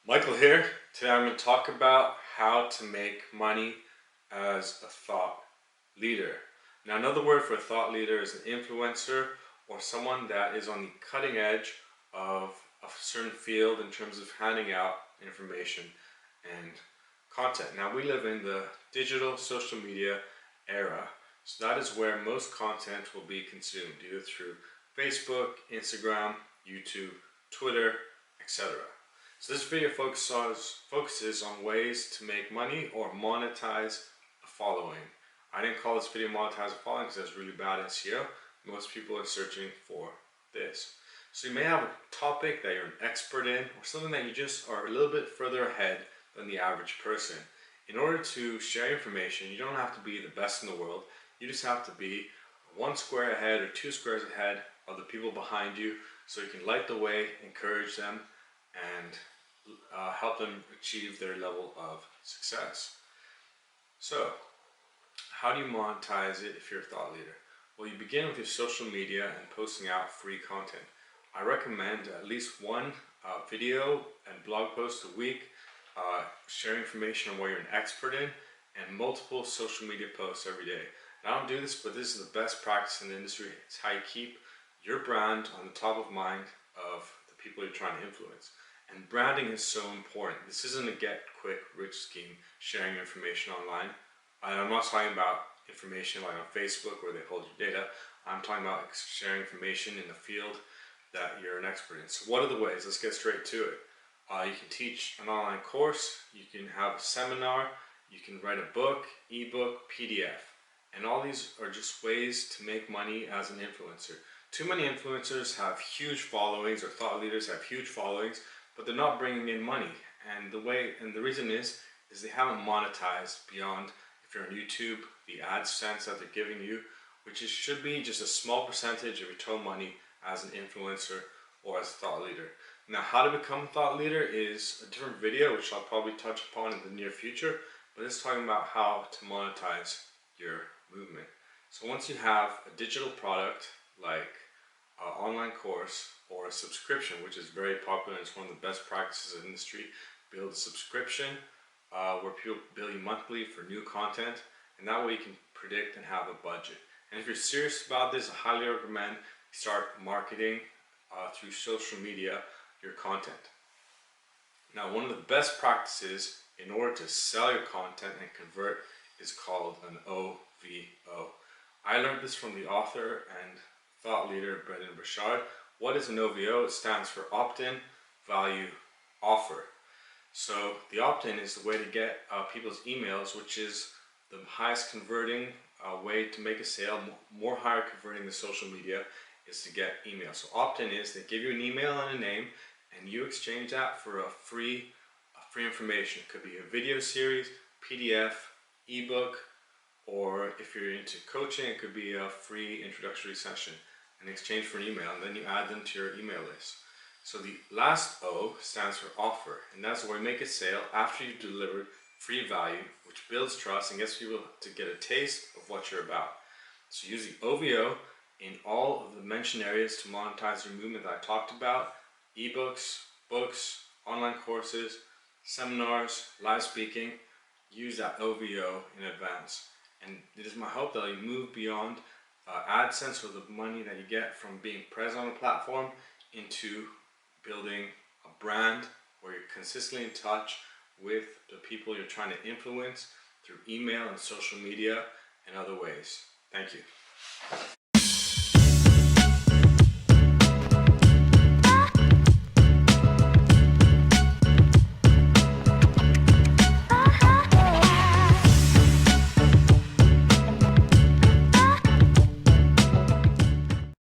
Michael here. Today I'm going to talk about how to make money as a thought leader. Now, another word for a thought leader is an influencer or someone that is on the cutting edge of a certain field in terms of handing out information and content. Now, we live in the digital social media era, so that is where most content will be consumed, either through Facebook, Instagram, YouTube, Twitter, etc. So this video focuses on ways to make money or monetize a following. I didn't call this video monetize a following because that's really bad SEO. Most people are searching for this. So you may have a topic that you're an expert in or something that you just are a little bit further ahead than the average person. In order to share information, you don't have to be the best in the world. You just have to be one square ahead or two squares ahead of the people behind you, so you can light the way, encourage them, and help them achieve their level of success. So, how do you monetize it if you're a thought leader? Well, you begin with your social media and posting out free content. I recommend at least one video and blog post a week, sharing information on what you're an expert in, and multiple social media posts every day. Now, I don't do this, but this is the best practice in the industry. It's how you keep your brand on the top of mind of the people you're trying to influence. And branding is so important. This isn't a get-quick-rich scheme, sharing information online. And I'm not talking about information like on Facebook where they hold your data. I'm talking about sharing information in the field that you're an expert in. So what are the ways? Let's get straight to it. You can teach an online course, you can have a seminar, you can write a book, ebook, PDF. And all these are just ways to make money as an influencer. Too many influencers have huge followings, or thought leaders have huge followings, but they're not bringing in money. And the reason is they haven't monetized beyond, if you're on YouTube, the AdSense that they're giving you, which should be just a small percentage of your total money as an influencer or as a thought leader. Now, how to become a thought leader is a different video, which I'll probably touch upon in the near future, but it's talking about how to monetize your movement. So once you have a digital product like an online course or a subscription, which is very popular and it's one of the best practices in the industry, build a subscription where people bill you monthly for new content, and that way you can predict and have a budget. And if you're serious about this, I highly recommend you start marketing through social media your content. Now, one of the best practices in order to sell your content and convert is called an OVO. I learned this from the author and thought leader Brendan Burchard. What is an OVO? It stands for opt-in, value, offer. So the opt-in is the way to get people's emails, which is the highest converting way to make a sale. More higher converting the social media is to get emails. So opt-in is they give you an email and a name, and you exchange that for a free information. It could be a video series, PDF, ebook, or if you're into coaching, it could be a free introductory session in exchange for an email, and then you add them to your email list. So the last O stands for offer, and that's where you make a sale after you've delivered free value, which builds trust and gets people to get a taste of what you're about. So use the OVO in all of the mentioned areas to monetize your movement that I talked about: ebooks, books, online courses, seminars, live speaking. Use that OVO in advance. And it is my hope that you move beyond AdSense, or the money that you get from being present on a platform, into building a brand where you're consistently in touch with the people you're trying to influence through email and social media and other ways. Thank you.